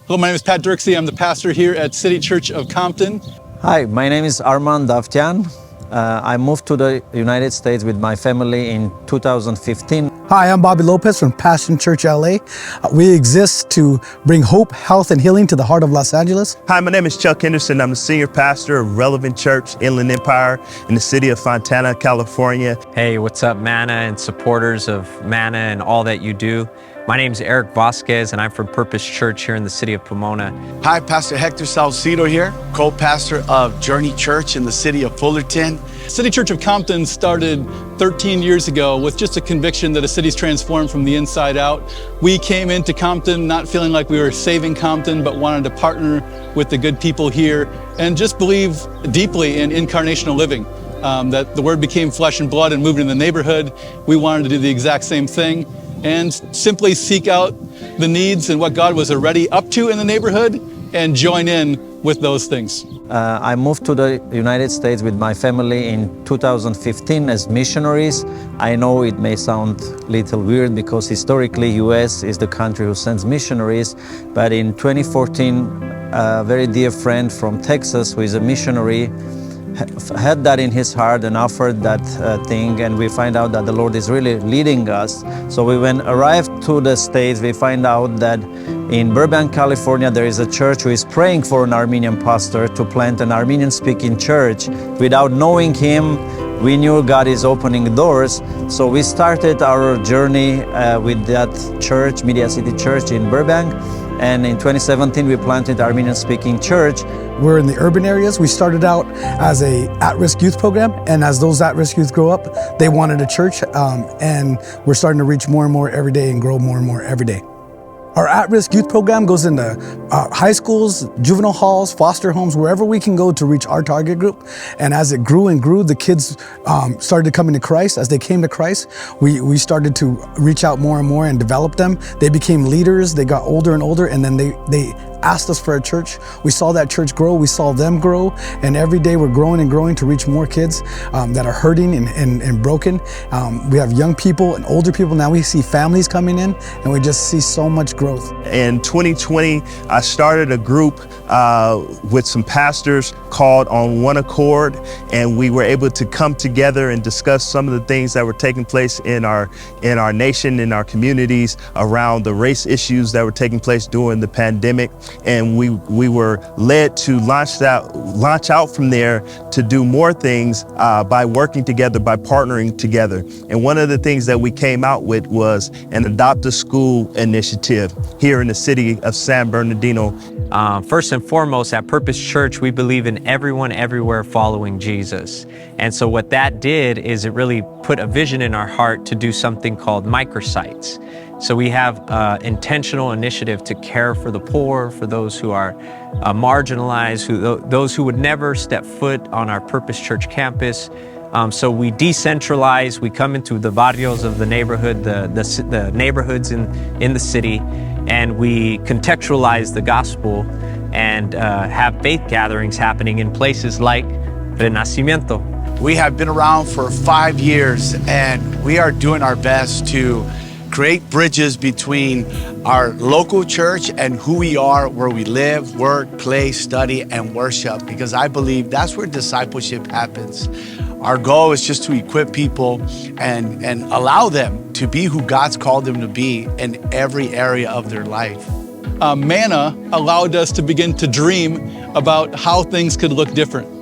Hello, my name is Pat Dirksey. I'm the pastor here at City Church of Compton. Hi, my name is Armand Davtyan. I moved to the United States with my family in 2015. Hi, I'm Bobby Lopez from Passion Church LA. We exist to bring hope, health, and healing to the heart of Los Angeles. Hi, my name is Chuck Henderson. I'm the senior pastor of Relevant Church, Inland Empire, in the city of Fontana, California. Hey, what's up, Manna and supporters of Manna and all that you do? My name is Eric Vasquez, and I'm from Purpose Church here in the city of Pomona. Hi, Pastor Hector Salcido here, co-pastor of Journey Church in the city of Fullerton. City Church of Compton started 13 years ago with just a conviction that a city's transformed from the inside out. We came into Compton not feeling like we were saving Compton, but wanted to partner with the good people here and just believe deeply in incarnational living. That the Word became flesh and blood and moved in the neighborhood. We wanted to do the exact same thing and simply seek out the needs and what God was already up to in the neighborhood and join in with those things. I moved to the United States with my family in 2015 as missionaries. I know it may sound a little weird because historically US is the country who sends missionaries, but in 2014 a very dear friend from Texas who is a missionary had that in his heart and offered that thing, and we find out that the Lord is really leading us. So when arrived to the States, we find out that in Burbank, California, there is a church who is praying for an Armenian pastor to plant an Armenian-speaking church. Without knowing him, we knew God is opening doors. So we started our journey with that church, Media City Church in Burbank. And in 2017, we planted Armenian-speaking church. We're in the urban areas. We started out as a at-risk youth program, and as those at-risk youth grow up, they wanted a church, and we're starting to reach more and more every day and grow more and more every day. Our at-risk youth program goes into high schools, juvenile halls, foster homes, wherever we can go to reach our target group. And as it grew and grew, the kids started coming to Christ. As they came to Christ, we started to reach out more and more and develop them. They became leaders. They got older and older, and then they asked us for a church. We saw that church grow. We saw them grow. And every day we're growing and growing to reach more kids that are hurting and broken. We have young people and older people. Now we see families coming in, and we just see so much growth. In 2020, I started a group with some pastors called On One Accord, and we were able to come together and discuss some of the things that were taking place in our nation, in our communities, around the race issues that were taking place during the pandemic. And we were led to launch out from there to do more things by working together, by partnering together. And one of the things that we came out with was an Adopt a School initiative here in the city of San Bernardino. First and foremost, at Purpose Church, we believe in everyone, everywhere following Jesus. And so what that did is it really put a vision in our heart to do something called microsites. So we have intentional initiative to care for the poor, for those who are marginalized, those who would never step foot on our Purpose Church campus. So we decentralize, we come into the barrios of the neighborhood, the neighborhoods in the city, and we contextualize the gospel and have faith gatherings happening in places like Renacimiento. We have been around for 5 years, and we are doing our best to create bridges between our local church and who we are, where we live, work, play, study, and worship, because I believe that's where discipleship happens. Our goal is just to equip people and allow them to be who God's called them to be in every area of their life. Manna allowed us to begin to dream about how things could look different.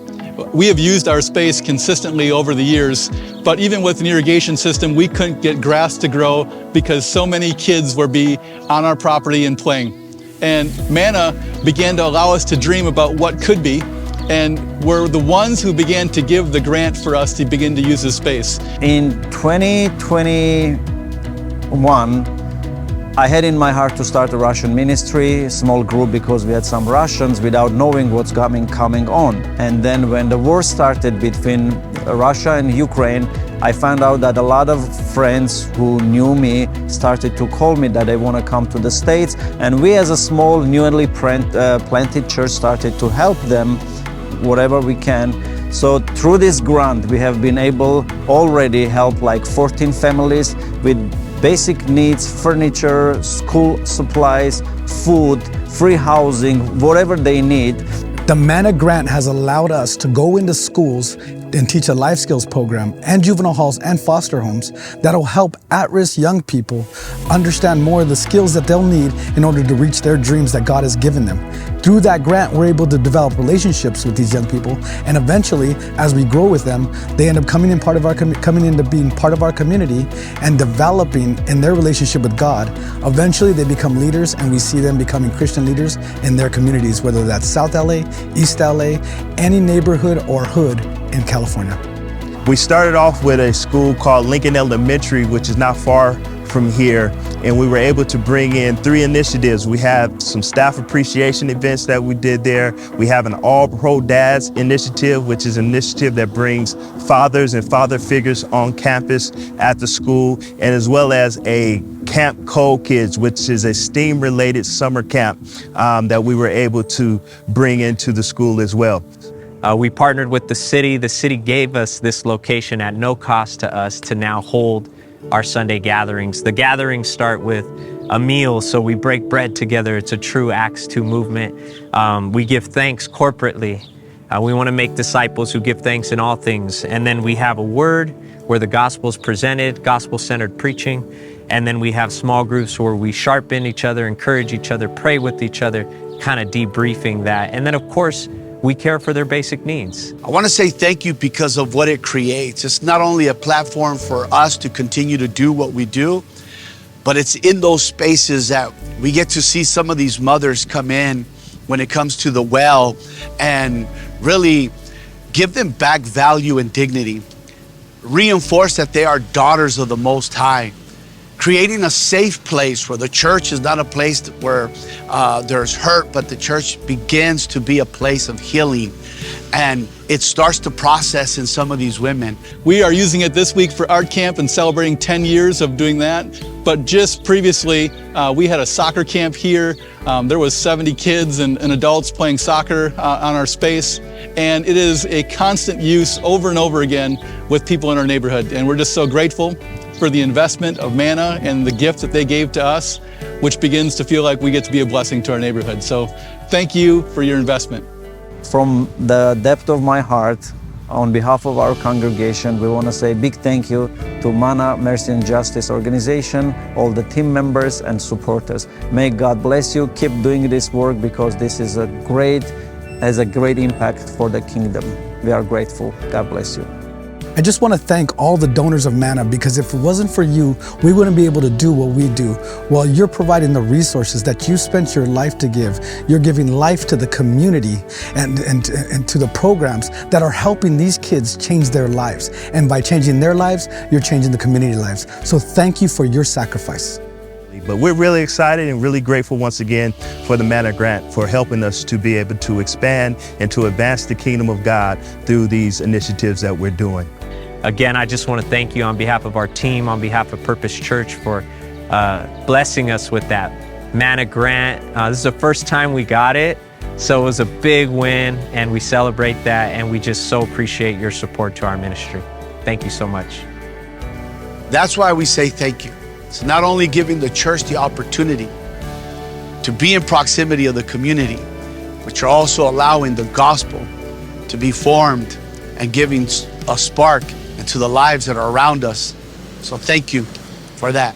We have used our space consistently over the years, but even with an irrigation system, we couldn't get grass to grow because so many kids would be on our property and playing. And Manna began to allow us to dream about what could be, and we're the ones who began to give the grant for us to begin to use this space. In 2021, I had in my heart to start a Russian ministry, a small group, because we had some Russians without knowing what's coming on. And then when the war started between Russia and Ukraine, I found out that a lot of friends who knew me started to call me that they want to come to the States. And we as a small, newly planted church started to help them whatever we can. So through this grant, we have been able already help like 14 families with basic needs, furniture, school supplies, food, free housing, whatever they need. The Manna Grant has allowed us to go into schools and teach a life skills program and juvenile halls and foster homes that'll help at-risk young people understand more of the skills that they'll need in order to reach their dreams that God has given them. Through that grant, we're able to develop relationships with these young people, and eventually, as we grow with them, they end up coming into being part of our community and developing in their relationship with God. Eventually, they become leaders, and we see them becoming Christian leaders in their communities, whether that's South LA, East LA, any neighborhood or hood in California. We started off with a school called Lincoln Elementary, which is not far from here, and we were able to bring in 3 initiatives. We have some staff appreciation events that we did there. We have an All Pro Dads initiative, which is an initiative that brings fathers and father figures on campus at the school, and as well as a Camp Cold Kids, which is a STEAM-related summer camp that we were able to bring into the school as well. We partnered with the city. The city gave us this location at no cost to us to now hold our Sunday gatherings. The gatherings start with a meal, so we break bread together. It's a true Acts 2 movement. We give thanks corporately. We want to make disciples who give thanks in all things. And then we have a word where the gospel is presented, gospel-centered preaching. And then we have small groups where we sharpen each other, encourage each other, pray with each other, kind of debriefing that. And then, of course, we care for their basic needs. I want to say thank you because of what it creates. It's not only a platform for us to continue to do what we do, but it's in those spaces that we get to see some of these mothers come in when it comes to the well and really give them back value and dignity, reinforce that they are daughters of the Most High, creating a safe place where the church is not a place where there's hurt, but the church begins to be a place of healing. And it starts to process in some of these women. We are using it this week for Art Camp and celebrating 10 years of doing that. But just previously, we had a soccer camp here. There was 70 kids and adults playing soccer on our space. And it is a constant use over and over again with people in our neighborhood. And we're just so grateful for the investment of Manna and the gift that they gave to us, which begins to feel like we get to be a blessing to our neighborhood. So thank you for your investment. From the depth of my heart, on behalf of our congregation, we want to say a big thank you to Manna Mercy and Justice organization, all the team members and supporters. May God bless you. Keep doing this work because this is has a great impact for the kingdom. We are grateful. God bless you. I just want to thank all the donors of Manna, because if it wasn't for you, we wouldn't be able to do what we do. While you're providing the resources that you spent your life to give, you're giving life to the community and to the programs that are helping these kids change their lives. And by changing their lives, you're changing the community lives. So thank you for your sacrifice. But we're really excited and really grateful once again for the Manna Grant for helping us to be able to expand and to advance the kingdom of God through these initiatives that we're doing. Again, I just want to thank you on behalf of our team, on behalf of Purpose Church for blessing us with that Manna Grant. This is the first time we got it, so it was a big win, and we celebrate that, and we just so appreciate your support to our ministry. Thank you so much. That's why we say thank you. It's not only giving the church the opportunity to be in proximity of the community, but you're also allowing the gospel to be formed and giving a spark into the lives that are around us. So thank you for that.